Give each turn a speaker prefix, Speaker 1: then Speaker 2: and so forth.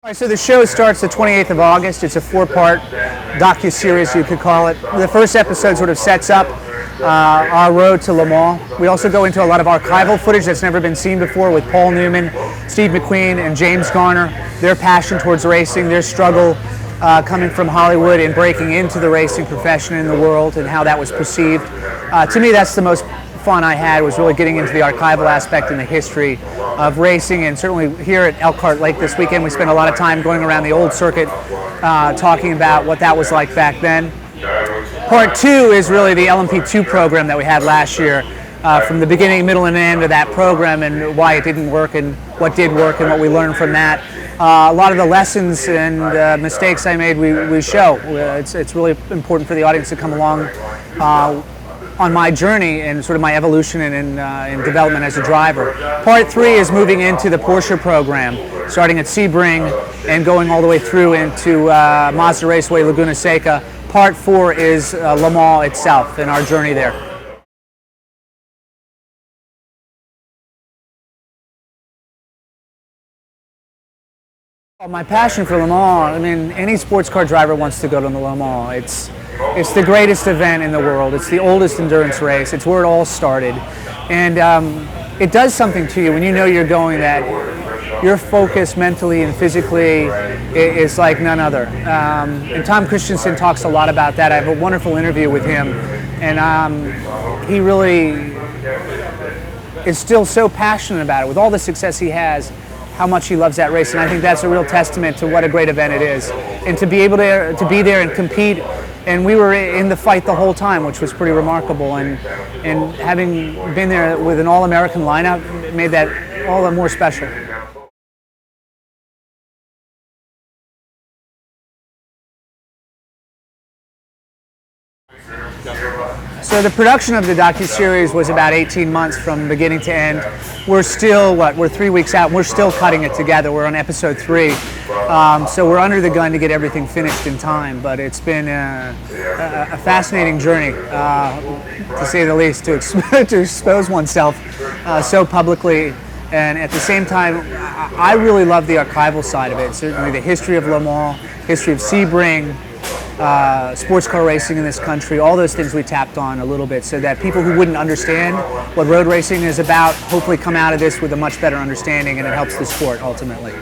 Speaker 1: All right, so the show starts the 28th of August. It's a four-part docu-series, you could call it. The first episode sort of sets up our road to Le Mans. We also go into a lot of archival footage that's never been seen before with Paul Newman, Steve McQueen, and James Garner. Their passion towards racing, their struggle coming from Hollywood and breaking into the racing profession in the world and how that was perceived. To me, that's the most fun I had, was really getting into the archival aspect and the history of racing. And certainly here at Elkhart Lake this weekend, we spent a lot of time going around the old circuit talking about what that was like back then. Part two is really the LMP2 program that we had last year, from the beginning, middle, and end of that program, and why it didn't work and what did work and what we learned from that. A lot of the lessons and mistakes I made, we show. It's really important for the audience to come along on my journey and sort of my evolution and development as a driver. Part three is moving into the Porsche program, starting at Sebring and going all the way through into Mazda Raceway Laguna Seca. Part four is Le Mans itself and our journey there. My passion for Le Mans, I mean, any sports car driver wants to go to Le Mans. It's the greatest event in the world. It's the oldest endurance race. It's where it all started. And it does something to you when you know you're going, that your focus mentally and physically is like none other. And Tom Christensen talks a lot about that. I have a wonderful interview with him. And he really is still so passionate about it. With all the success he has, how much he loves that race, and I think that's a real testament to what a great event it is. And to be able to be there and compete, and we were in the fight the whole time, which was pretty remarkable. And having been there with an all-American lineup made that all the more special. So the production of the docu-series was about 18 months from beginning to end. We're still, we're 3 weeks out, and we're still cutting it together. We're on episode 3. So we're under the gun to get everything finished in time, but it's been a fascinating journey, to say the least, to expose oneself so publicly. And at the same time, I really love the archival side of it. Certainly the history of Le Mans, history of Sebring, sports car racing in this country, all those things we tapped on a little bit, so that people who wouldn't understand what road racing is about hopefully come out of this with a much better understanding, and it helps the sport ultimately.